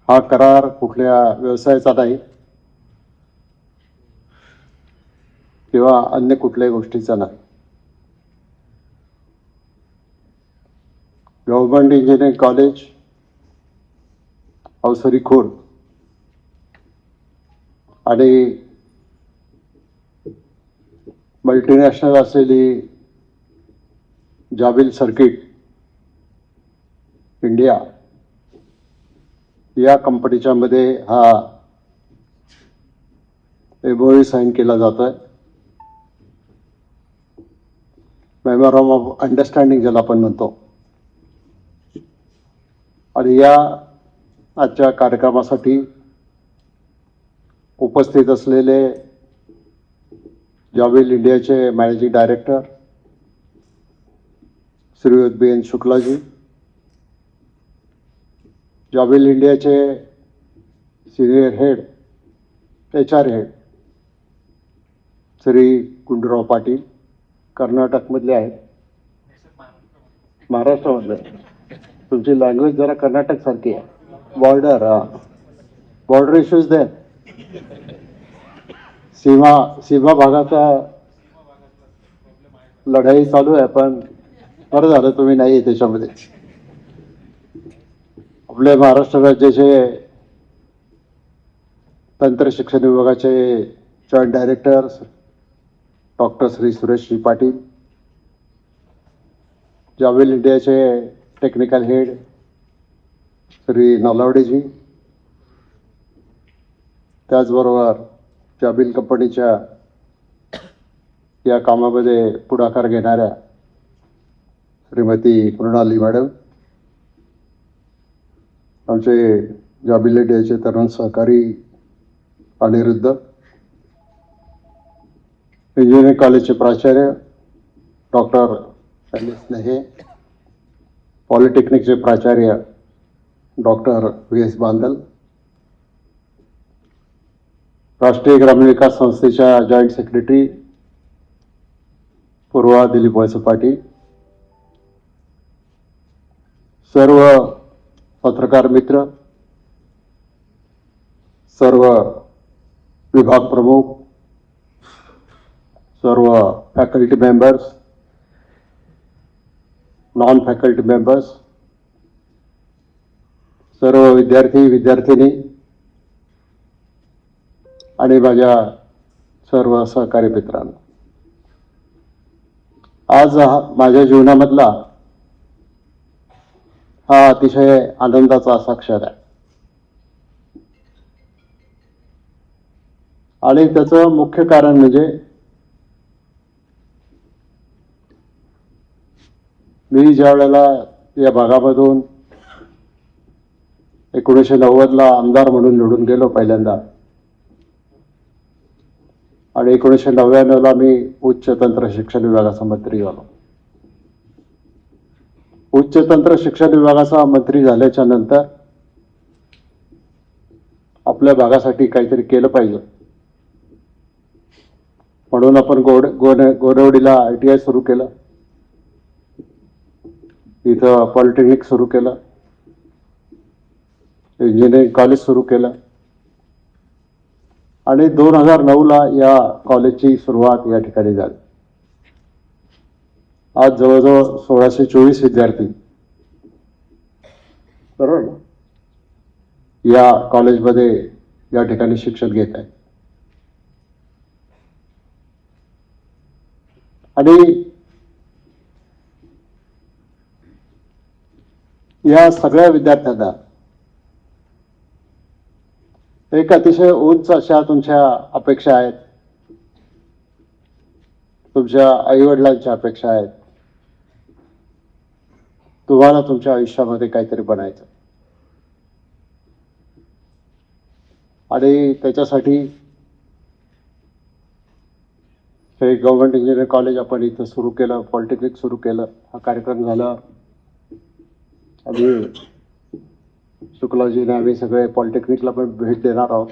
हा करार कुठल्या व्यवसायाचा नाही किंवा अन्य कुठल्याही गोष्टीचा नाही. गव्हर्नमेंट इंजिनिअरिंग कॉलेज अवसरी खोड आणि मल्टीनॅशनल असलेली जाबिल सर्किट इंडिया या कंपनीच्या मध्ये हा एमओयू साईन केला जातोय. मेमोरंडम ऑफ अंडरस्टँडिंग ज्याला आपण म्हणतो. आणि या आजच्या कार्यक्रमासाठी उपस्थित असलेले जाबिल इंडियाचे मॅनेजिंग डायरेक्टर श्रीयुत बी.एन. शुक्लाजी, जाबिल इंडियाचे senior head HR head Shri Gundurao Patil कर्नाटकमधले आहेत. महाराष्ट्रामधले. तुमची लँग्वेज जरा कर्नाटक सारखी आहे. बॉर्डर इश्यूज दे सीमा भागाचा लढाई चालू आहे. पण बरं झालं तुम्ही नाही त्याच्यामध्ये. आपल्या महाराष्ट्र राज्याचे तंत्र शिक्षण विभागाचे joint director doctor Shri Suresh Shri Patil, Jabil इंडियाचे टेक्निकल हेड श्री नलावडेजी, त्याचबरोबर जाबिल कंपनीच्या या कामामध्ये पुढाकार घेणाऱ्या श्रीमती मृणाली मॅडम, आमचे जाबिल इंडियाचे तरुण सहकारी अनिरुद्ध, इंजिनिअरिंग कॉलेजचे प्राचार्य डॉक्टर शैलेश स्नेहे, पॉलिटेक्निकचे प्राचार्य डॉक्टर V.S. बांदल, राष्ट्रीय ग्रामीण विकास संस्थेच्या जॉईंट सेक्रेटरी पूर्वा दिलीप वळसे पाटील, सर्व पत्रकार मित्र, सर्व विभाग प्रमुख, सर्व faculty members, non faculty members, सर्व विद्यार्थी विद्यार्थिनी आणि माझ्या सर्व सहकारी मित्रांनो, आज माझ्या जीवनामधला हा अतिशय आनंदाचा असा क्षण आहे. आणि त्याचं मुख्य कारण म्हणजे मी ज्या वेळेला या भागामधून 1990ला आमदार म्हणून निवडून गेलो पहिल्यांदा, आणि 1999ला मी उच्च तंत्र शिक्षण विभागाचा मंत्री झालो. उच्च तंत्र शिक्षण विभागाचा मंत्री झाल्याच्या नंतर आपल्या भागासाठी काहीतरी केलं पाहिजे म्हणून आपण गोरेवाडीला ITI सुरू केलं, इथं पॉलिटेक्निक सुरू केलं, इंजिनिअरिंग कॉलेज सुरू केलं आणि 2009ला या कॉलेजची सुरुवात या ठिकाणी झाली. आज जवळजवळ 1624 विद्यार्थी बरोबर या कॉलेजमध्ये या ठिकाणी शिक्षण घेत आहेत. आणि या सगळ्या विद्यार्थ्यांना एक अतिशय उंच अशा तुमच्या अपेक्षा आहेत, तुमच्या आईवडिलांच्या अपेक्षा आहेत. तुम्हाला तुमच्या आयुष्यामध्ये काहीतरी बनायचं आणि त्याच्यासाठी हे गव्हर्नमेंट इंजिनिअरिंग कॉलेज आपण इथं सुरू केलं, पॉलिटेक्निक सुरू केलं. हा कार्यक्रम झाला आणि शुक्लाजीने आम्ही सगळे पॉलिटेक्निकला पण भेट देणार आहोत,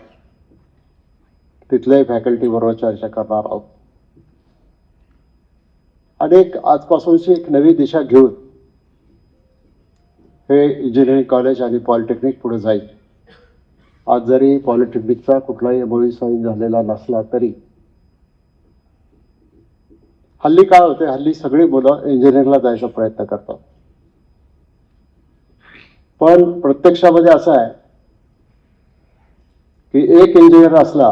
तिथल्याही फॅकल्टी बरोबर चर्चा करणार आहोत आणि आजपासूनची एक नवी दिशा घेऊन हे इंजिनिअरिंग कॉलेज आणि पॉलिटेक्निक पुढे जाईल आज जरी पॉलिटेक्निकचा कुठलाही MOU साईन झालेला नसला तरी हल्ली काय होते, हल्ली सगळी मुलं इंजिनिअरिंगला जायचा प्रयत्न करतात. पण प्रत्यक्षामध्ये असं आहे की एक इंजिनियर असला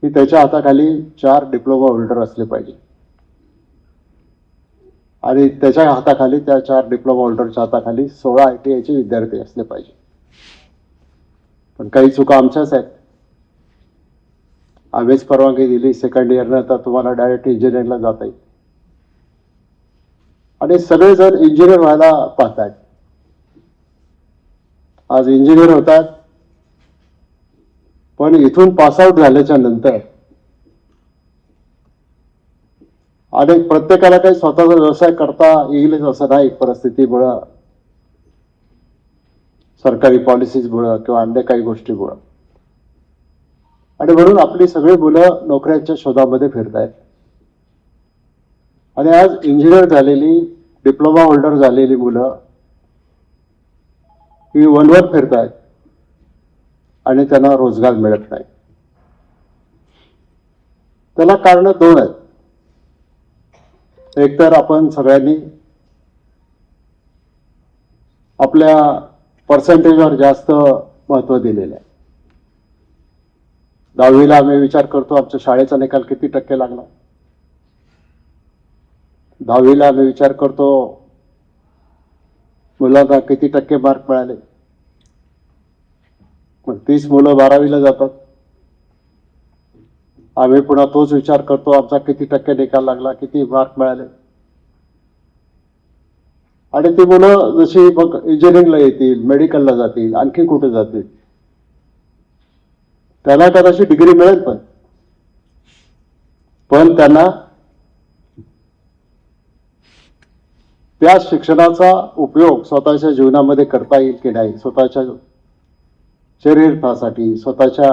की त्याच्या हाताखाली 4 डिप्लोमा होल्डर असले पाहिजे आणि त्याच्या हाताखाली, त्या 4 डिप्लोमा होल्डरच्या हाताखाली 16 ITIचे विद्यार्थी असले पाहिजे. पण काही चुका आमच्याच आहेत. आम्हीच परवानगी दिली सेकंड इयरला, तर तुम्हाला डायरेक्ट इंजिनिअरिंगला जाता येईल आणि सगळेजण इंजिनियर व्हायला पाहतात. आज इंजिनियर होतात, पण इथून पासआउट झाल्याच्या नंतर आणि प्रत्येकाला काही स्वतःचा व्यवसाय करता येईलच असं नाही, परिस्थितीमुळं, सरकारी पॉलिसीजमुळं किंवा अन्य काही गोष्टीमुळं. आणि म्हणून आपली सगळी मुलं नोकऱ्यांच्या शोधामध्ये फिरतायत. आणि आज इंजिनियर झालेली, डिप्लोमा होल्डर झालेली मुलं ही वनवर फिरतायत आणि त्यांना रोजगार मिळत नाही. त्याला कारण 2 आहेत. एक तर आपण सगळ्यांनी आपल्या पर्सेंटेजवर जास्त महत्त्व दिलेलं आहे. 10वीला आम्ही विचार करतो आमच्या शाळेचा निकाल किती टक्के लागला. 10वीला आम्ही विचार करतो मुलांना किती टक्के मार्क मिळाले. मग 30 मुलं 12वीला जातात. आम्ही पुन्हा तोच विचार करतो आमचा किती टक्के निकाल लागला, किती मार्क मिळाले. आणि ती मुलं जशी मग इंजिनिअरिंगला येतील, मेडिकलला जातील, आणखी कुठे जातील, त्यांना कदाचित डिग्री मिळेल, पण त्यांना त्या शिक्षणाचा उपयोग स्वतःच्या जीवनामध्ये करता येईल की नाही, स्वतःच्या चरित्रासाठी, स्वतःच्या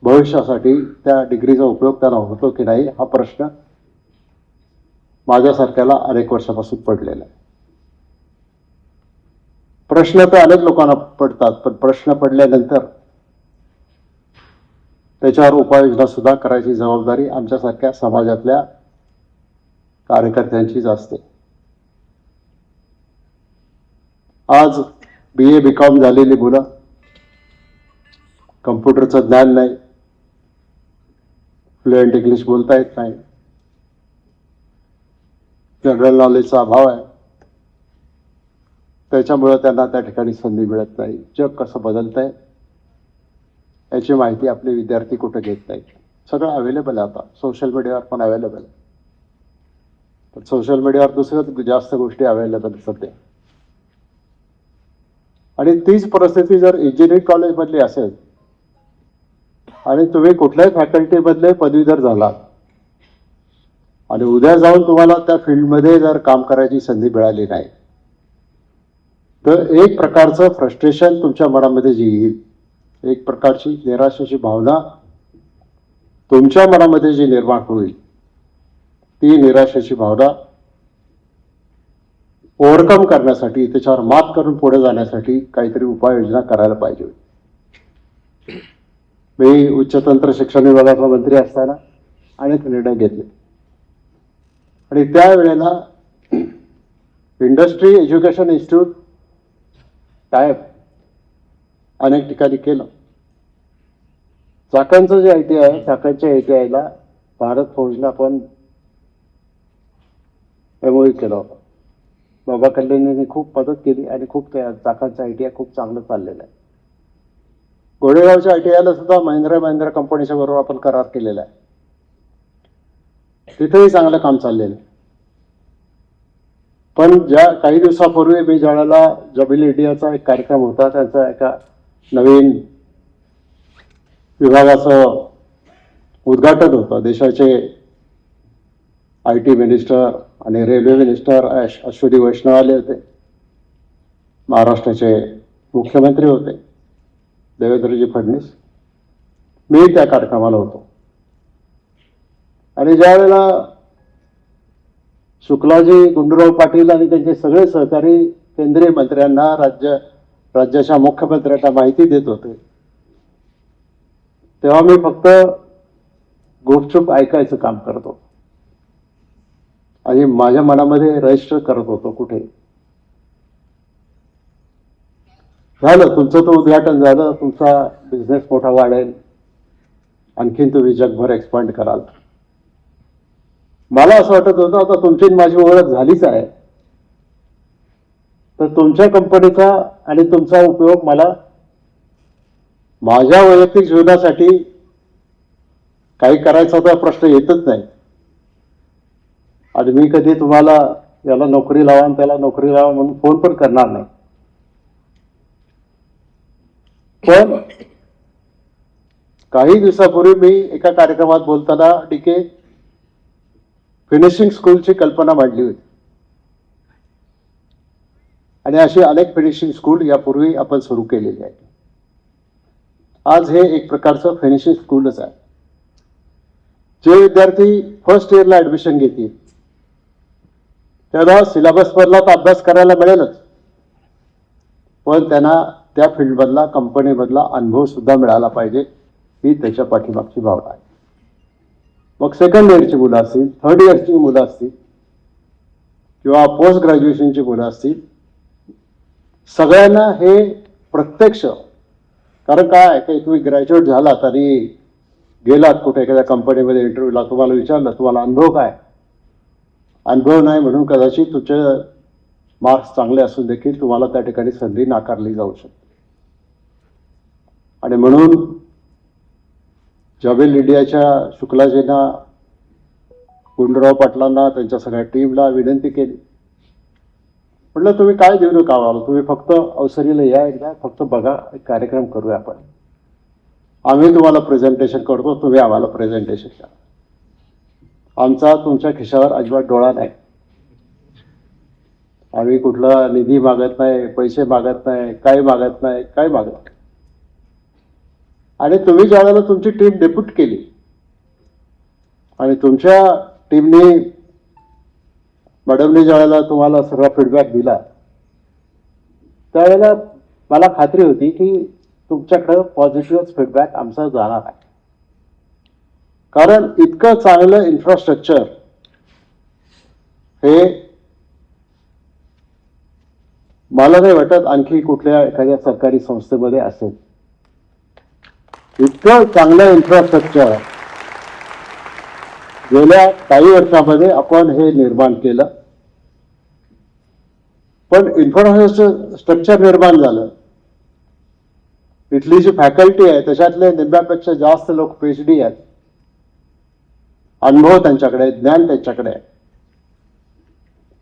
भविष्यासाठी त्या डिग्रीचा उपयोग त्यांना होतो की नाही, हा प्रश्न माझ्यासारख्याला अनेक वर्षापासून पडलेला आहे. प्रश्न तर अनेक लोकांना पडतात, पण प्रश्न पडल्यानंतर त्याच्यावर उपाययोजना सुद्धा करायची जबाबदारी आमच्यासारख्या समाजातल्या कार्यकर्त्यांचीच असते. आज BA BCom झालेली मुलं, कम्प्युटरचं ज्ञान नाही, फ्लुएंट इंग्लिश बोलता येत नाही, जनरल नॉलेजचा अभाव आहे, त्याच्यामुळे त्यांना त्या ठिकाणी संधी मिळत नाही. जग कसं बदलतंय याची माहिती आपले विद्यार्थी कुठे घेत नाहीत. सगळं अवेलेबल आहे आता, सोशल मीडियावर पण अवेलेबल आहे. तर सोशल मीडियावर दुसऱ्याच जास्त गोष्टी अवेलेबल सध्या. आणि तीच परिस्थिती जर इंजिनिअरिंग कॉलेजमधली असेल आणि तुम्ही कुठल्याही फॅकल्टीमधले पदवीधर झालात आणि उद्या जाऊन तुम्हाला त्या फील्डमध्ये जर काम करायची संधी मिळाली नाही, तर एक प्रकारचं फ्रस्ट्रेशन तुमच्या मनामध्ये जी येईल, एक प्रकारची निराशेची भावना तुमच्या मनामध्ये जी निर्माण होईल, ती निराशेची भावना ओव्हरकम करण्यासाठी, त्याच्यावर मात करून पुढे जाण्यासाठी काहीतरी उपाययोजना करायला पाहिजे. मी उच्च तंत्र शिक्षण विभागाचा मंत्री असताना अनेक निर्णय घेतले आणि त्यावेळेला इंडस्ट्री एज्युकेशन इन्स्टिट्यूट टायप अनेक ठिकाणी केलं. चाकणचं जे ITI आहे, चाकणच्या ITIला भारत फौजला पण MOU केला होता. बाबा कल्याणींनी खूप मदत केली आणि खूप चाकणचं ITI खूप चांगलं चाललेलं आहे. गोडेगावच्या ITIला सुद्धा महिंद्रा कंपनीच्या बरोबर आपण करार केलेला आहे. तिथेही चांगलं काम चाललेलं आहे. पण ज्या काही दिवसापूर्वी मी ज्यावेळेला जबील इंडियाचा एक कार्यक्रम होता, त्यांचा एका नवीन विभागाचं उद्घाटन होतं. देशाचे IT मिनिस्टर आणि रेल्वे मिनिस्टर अश्विनी वैष्णव आले होते. महाराष्ट्राचे मुख्यमंत्री होते देवेंद्रजी फडणवीस. मी त्या कार्यक्रमाला होतो आणि ज्यावेळेला शुक्लाजी, गुंडूराव पाटील आणि त्यांचे सगळे सहकारी केंद्रीय मंत्र्यांना, राज्याच्या मुख्यमंत्र्यांना माहिती देत होते, तेव्हा मी फक्त गुपचूप ऐकायचं काम करतो आणि माझ्या मनामध्ये रजिस्टर करत होतो कुठे. झालं तुमचं तो उद्घाटन झालं, तुमचा बिझनेस मोठा वाढेल, आणखीन तुम्ही जगभर एक्सपांड कराल. मला असं वाटत होतं आता तुमची माझी ओळख झालीच आहे, तर तुमच्या कंपनीचा आणि तुमचा उपयोग मला माझ्या वैयक्तिक जीवनासाठी काही करायचा तर प्रश्न येतच नाही. आणि मी कधी तुम्हाला याला नोकरी लावा आणि त्याला नोकरी लावा म्हणून फोन पण करणार नाही. पण काही दिवसापूर्वी मी एका कार्यक्रमात बोलताना डीके फिनिशिंग स्कूलची कल्पना मांडली होती आणि अशी अनेक फिनिशिंग स्कूल यापूर्वी आपण सुरू केलेली आहे. आज हे एक प्रकारचं फिनिशिंग स्कूलच आहे. जे विद्यार्थी फर्स्ट इयरला ऍडमिशन घेतील त्यांना सिलेबस मधला तर अभ्यास करायला मिळेलच, पण त्यांना त्या फील्डमधला कंपनीमधला अनुभव सुद्धा मिळाला पाहिजे, ही त्याच्या पाठीमागची भावना आहे. मग सेकंड इयरची मुलं असतील, थर्ड इयरची मुलं असतील किंवा पोस्ट ग्रॅज्युएशनची मुलं असतील, सगळ्यांना हे प्रत्यक्ष, कारण काय काही तुम्ही ग्रॅज्युएट झालात आणि गेलात कुठे एखाद्या कंपनीमध्ये इंटरव्ह्यूला, तुम्हाला विचारलं तुम्हाला अनुभव काय, अनुभव नाही म्हणून कदाचित तुमचे मार्क्स चांगले असून देखील तुम्हाला त्या ठिकाणी संधी नाकारली जाऊ शकते. आणि म्हणून जॉब इन इंडियाच्या शुक्लाजींना, गुंडूराव पाटलांना, त्यांच्या सगळ्या टीमला विनंती केली, म्हटलं तुम्ही काय देऊ नका आम्हाला, तुम्ही फक्त अवसरीला या, एकदा फक्त बघा, एक कार्यक्रम करूया आपण, आम्ही तुम्हाला प्रेझेंटेशन करतो, तुम्ही आम्हाला प्रेझेंटेशन करा. आमचा तुमच्या खिशावर अजिबात डोळा नाही. आम्ही कुठला निधी मागत नाही, पैसे मागत नाही, काही मागत नाही, काही मागत नाही. आणि तुम्ही ज्या वेळेला तुमची टीम डेप्यूट केली आणि तुमच्या टीमने मॅडमने ज्या वेळेला तुम्हाला सर्व फीडबॅक दिला, त्यावेळेला मला खात्री होती की तुमच्याकडे पॉझिटिव्ह फीडबॅक आमचा जाणार आहे. कारण इतकं चांगलं इन्फ्रास्ट्रक्चर हे मला नाही वाटत आणखी कुठल्या एखाद्या सरकारी संस्थेमध्ये असेल. इतकं चांगलं इन्फ्रास्ट्रक्चर गेल्या काही वर्षामध्ये आपण हे निर्माण केलं. पण इन्फ्रास्ट्रक्चर निर्माण झालं, इथली जी फॅकल्टी आहे त्याच्यातले निम्म्यापेक्षा जास्त लोक PhD आहेत, अनुभव त्यांच्याकडे, ज्ञान त्यांच्याकडे आहे.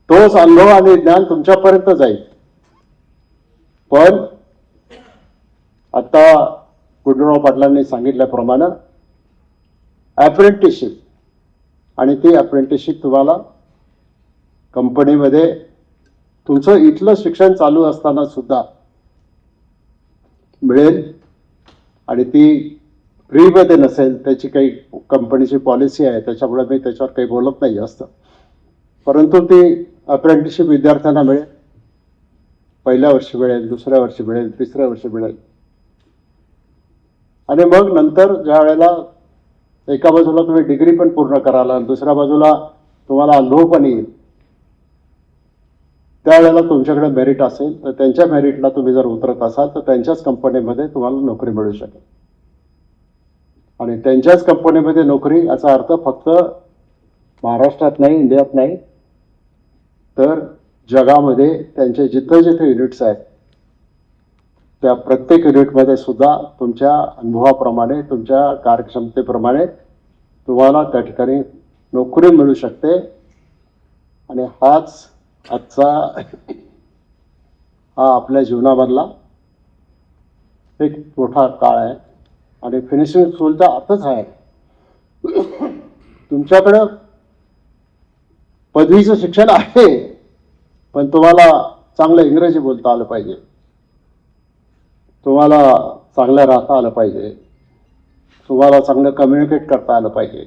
तोच अनुभव आणि ज्ञान तुमच्यापर्यंत जाईल. पण आता गुंडूराव पाटलांनी सांगितल्याप्रमाणे अप्रेंटिसशिप, आणि ती अप्रेंटिसशिप तुम्हाला कंपनीमध्ये तुमचं इथलं शिक्षण चालू असताना सुद्धा मिळेल. आणि ती फ्रीमध्ये नसेल, त्याची काही कंपनीची पॉलिसी आहे, त्याच्यामुळे मी त्याच्यावर काही बोलत नाही जास्त. परंतु ती अप्रेंटिसशिप विद्यार्थ्यांना मिळेल, पहिल्या वर्षी मिळेल, दुसऱ्या वर्षी मिळेल, तिसऱ्या वर्षी मिळेल. आणि मग नंतर ज्या वेळेला एका बाजूला तुम्ही डिग्री पण पूर्ण कराल आणि दुसऱ्या बाजूला तुम्हाला अनुभव पण येईल, त्यावेळेला तुमच्याकडे मेरिट असेल तर त्यांच्या मेरिटला तुम्ही जर उतरत असाल तर त्यांच्याच कंपनीमध्ये तुम्हाला नोकरी मिळू शकेल. आणि त्यांच्याच कंपनीमध्ये नोकरी याचा अर्थ फक्त महाराष्ट्रात नाही, इंडियात नाही, तर जगामध्ये त्यांचे जिथे जिथे युनिट्स आहेत त्या प्रत्येक युनिटमध्ये सुद्धा तुमच्या अनुभवाप्रमाणे, तुमच्या कार्यक्षमतेप्रमाणे तुम्हाला त्या ठिकाणी नोकरी मिळू शकते. आणि हाच आजचा हा आपल्या जीवनामधला एक मोठा काळ आहे. आणि फिनिशिंग स्कूलचा अर्थच आहे तुमच्याकडं पदवीचं शिक्षण आहे, पण तुम्हाला चांगलं इंग्रजी बोलता आलं पाहिजे, तुम्हाला चांगलं राहता आलं पाहिजे, तुम्हाला चांगलं कम्युनिकेट करता आलं पाहिजे,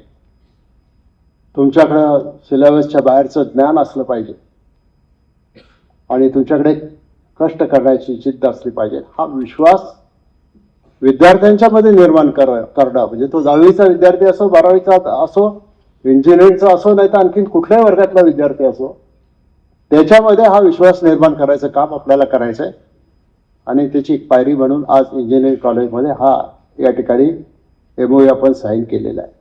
तुमच्याकडं सिलेबसच्या बाहेरचं ज्ञान असलं पाहिजे, आणि तुमच्याकडे कष्ट करण्याची जिद्द असली पाहिजे. हा विश्वास विद्यार्थ्यांच्या मध्ये निर्माण करणं म्हणजे तो 10वीचा विद्यार्थी असो, 12वीचा असो, इंजिनिअरिंगचा असो, नाही तर आणखीन कुठल्याही वर्गातला विद्यार्थी असो, त्याच्यामध्ये हा विश्वास निर्माण करायचं काम आपल्याला करायचं आहे. आणि त्याची एक पायरी म्हणून आज इंजिनिअरिंग कॉलेजमध्ये या ठिकाणी MOU आपण साईन केलेला आहे.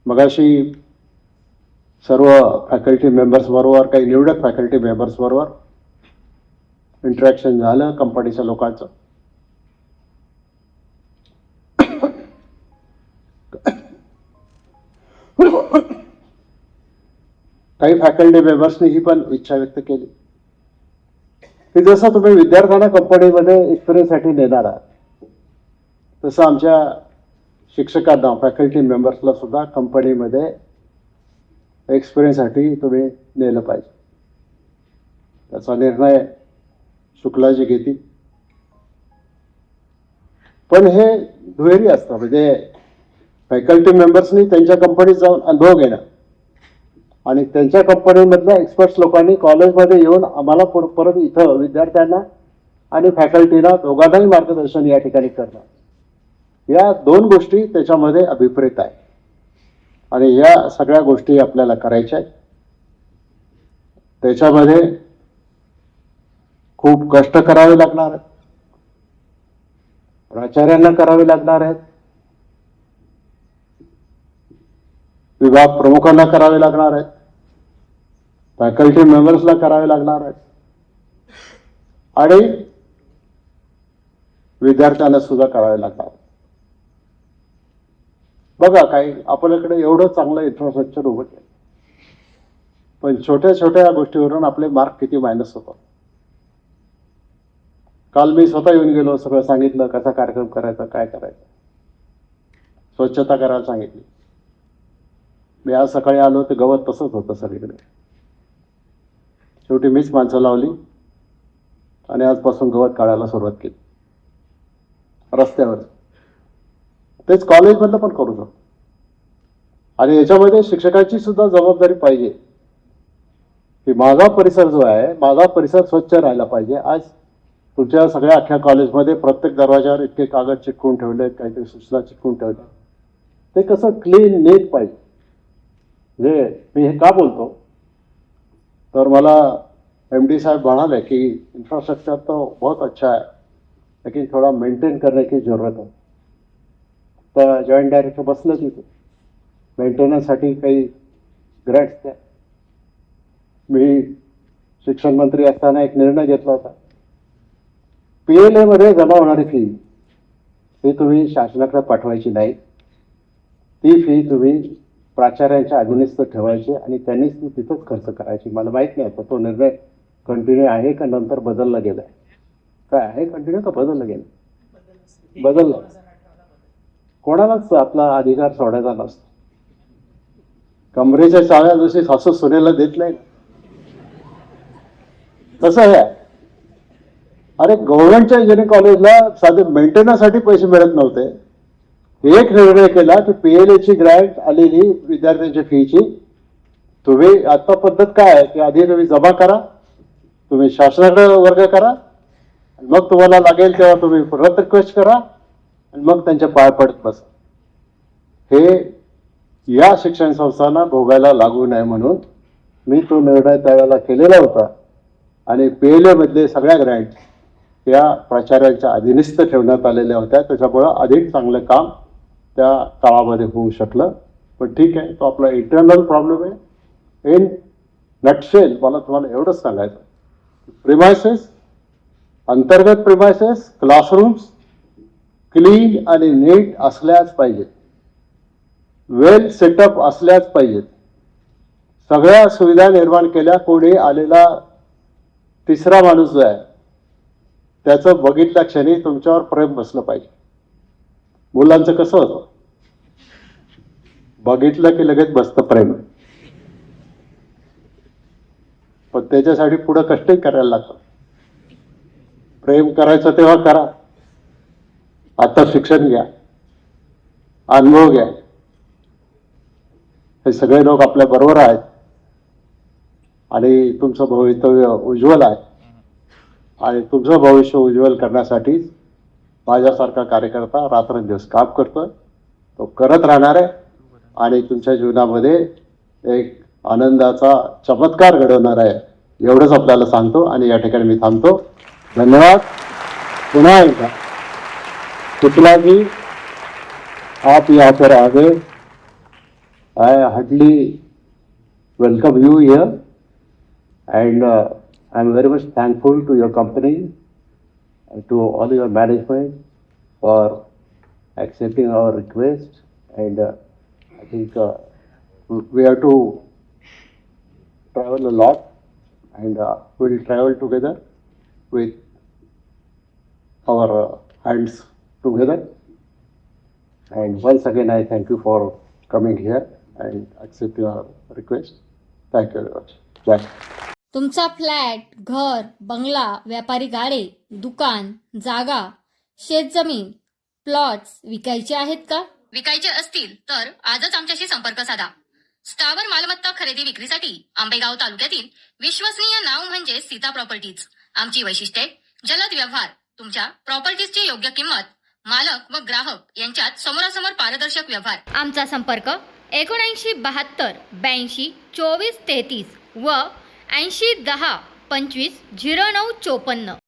मगाशी सर्व फॅकल्टी मेंबर्स बरोबर, काही निवडक फॅकल्टी मेंबर्स बरोबर इंटरॅक्शन झालं कंपनीच्या लोकांचं. काही फॅकल्टी मेंबर्सनी ही पण इच्छा व्यक्त केली की जसं तुम्ही विद्यार्थ्यांना कंपनीमध्ये एक्सपिरियन्ससाठी नेणार आहात, तसं आमच्या शिक्षकांना, फॅकल्टी मेंबर्सला सुद्धा कंपनीमध्ये एक्सपिरियन्ससाठी तुम्ही नेलं पाहिजे. त्याचा निर्णय शुक्लाजी घेतील. पण हे दुहेरी असतं, म्हणजे फॅकल्टी मेंबर्सनी त्यांच्या कंपनीत जाऊन अनुभव घेणं आणि त्यांच्या कंपनीमधल्या एक्सपर्ट्स लोकांनी कॉलेजमध्ये येऊन आम्हाला परत इथं विद्यार्थ्यांना आणि फॅकल्टीला दोघांनाही मार्गदर्शन या ठिकाणी करणं. या दोन गोष्टी त्याच्यामध्ये अभिप्रेत आहे आणि या सगळ्या गोष्टी आपल्याला करायच्या आहेत. त्याच्यामध्ये खूप कष्ट करावे लागणार आहेत, प्राचार्यांना करावे लागणार आहेत, विभाग प्रमुखांना करावे लागणार आहेत, फॅकल्टी मेंबर्सला करावे लागणार आहेत आणि विद्यार्थ्यांना सुद्धा करावे लागणार. बघा, काही आपल्याकडे एवढं चांगलं इन्फ्रास्ट्रक्चर उभं केलं, पण छोट्या छोट्या गोष्टीवरून आपले मार्क किती मायनस होतात. काल मी स्वतः येऊन गेलो, सगळं सांगितलं, कसा कार्यक्रम करायचा, काय करायचं, स्वच्छता करायला सांगितली. मी आज सकाळी आलो तर गवत तसंच होतं सगळीकडे. शेवटी मीच माणसं लावली आणि आजपासून गवत काढायला सुरुवात केली रस्त्यावर. तेच कॉलेजमधलं पण करू शकतो. आणि याच्यामध्ये शिक्षकांची सुद्धा जबाबदारी पाहिजे की माझा परिसर जो आहे, माझा परिसर स्वच्छ राहायला पाहिजे. आज तुमच्या सगळ्या अख्ख्या कॉलेजमध्ये प्रत्येक दरवाजावर इतके कागद चिटकवून ठेवले, काहीतरी सूचना चिटकवून ठेवल्या, ते कसं क्लीन नीट पाहिजे. म्हणजे मी हे का बोलतो तर मला MD साहब म्हणाले कि इंफ्रास्ट्रक्चर तो बहुत अच्छा है लेकिन थोड़ा मेंटेन करने की जरूरत है. तर जॉइंट डायरेक्टर बसले तिथे, मेंटेनन्ससाठी काही ग्रँट्स द्या. मी शिक्षण मंत्री असताना एक निर्णय घेतला होता, PLA मध्ये जमा होणारी फी ही तुम्ही शासनाकडे पाठवायची नाही. ती फी तुम्ही प्राचार्यांच्या अधीनस्थ ठेवायची आणि त्यांनीच ती तिथंच खर्च करायची. मला माहित नाही आता तो निर्णय कंटिन्यू आहे का नंतर बदलला गेलाय, काय आहे कंटिन्यू का बदलला गेला? बदलला. कोणालाच आपला अधिकार सोडायचा नसतो. कमरेच्या चाव्या जशी सासू सुनेला देत नाही तसं आहे. अरे, गव्हर्नमेंटच्या इंजिनिअरिंग कॉलेजला साधे मेंटेनन्ससाठी पैसे मिळत नव्हते. एक निर्णय केला की PLA ची ग्रँट आलेली विद्यार्थ्यांच्या फीची तुम्ही, आता पद्धत काय आहे की आधी तुम्ही जमा करा, तुम्ही शासनाकडे वर्ग करा, मग तुम्हाला लागेल तेव्हा तुम्ही परत रिक्वेस्ट करा आणि मग त्यांच्या पाय पडत बसा. हे या शिक्षण संस्थांना भोगायला लागू नये म्हणून मी तो निर्णय त्यावेळेला केलेला होता आणि PLA मधले सगळ्या ग्रँट त्या प्राचार्यांच्या अधीनस्थ ठेवण्यात आलेल्या होत्या. त्याच्यामुळं अधिक चांगलं काम त्या काळामध्ये होऊ शकलं. पण ठीक आहे, तो आपला इंटरनल प्रॉब्लेम आहे. इन नटशेल मला तुम्हाला एवढंच सांगायचं, प्रिमायसेस, अंतर्गत प्रिमायसेस, क्लासरूम्स क्लीन आणि नीट असल्याच पाहिजेत, वेल सेटअप असल्याच पाहिजेत. सगळ्या सुविधा निर्माण केल्या. कोणी आलेला तिसरा माणूस जो आहे त्याचं बघितल्या क्षणी तुमच्यावर प्रेम बसलं पाहिजे. मुलांचं कसं होतं, बघितलं की लगेच बसतं प्रेम, पण त्याच्यासाठी पुढं कष्टही करायला लागतं. प्रेम करायचं तेव्हा करा, आता शिक्षण घ्या, अनुभव घ्या. हे सगळे लोक आपल्या बरोबर आहेत आणि तुमचं भवितव्य उज्ज्वल आहे. आणि तुमचं भविष्य उज्ज्वल करण्यासाठी माझ्यासारखा कार्यकर्ता रात्रंदिवस काम करतोय, तो करत राहणार आहे आणि तुमच्या जीवनामध्ये एक आनंदाचा चमत्कार घडवणार आहे, एवढंच आपल्याला सांगतो आणि या ठिकाणी मी थांबतो. धन्यवाद. पुन्हा एकदा शुक्ला जी, आप यहाँ पर आ गए. I heartily welcome you here, and I'm very much thankful to your company and to all your management for accepting our request. And I think we have to travel a lot, and we'll travel together with our hands together. And once again, I thank you for coming here and accept your request. Thank you very much. Bye. तुमचा flat, घर, बंगला, व्यापारी गाडे, दुकान, जागा, शेतजमीन, plots विकायचे आहेत का? विकायचे असतील तर आजच आमच्याशी संपर्क साधा. स्थावर मालमत्ता खरेदी विक्रीसाठी आंबेगाव तालुक्यातील विश्वसनीय नाव म्हणजे सीता प्रॉपर्टीज. आमची वैशिष्ट्ये: जलद व्यवहार, तुमच्या प्रॉपर्टीजची योग्य किंमत, मालक व ग्राहक यांच्यात समोरासमोर पारदर्शक व्यवहार. आमचा संपर्क 7972 82 24 33 व 80 10 25 09 54.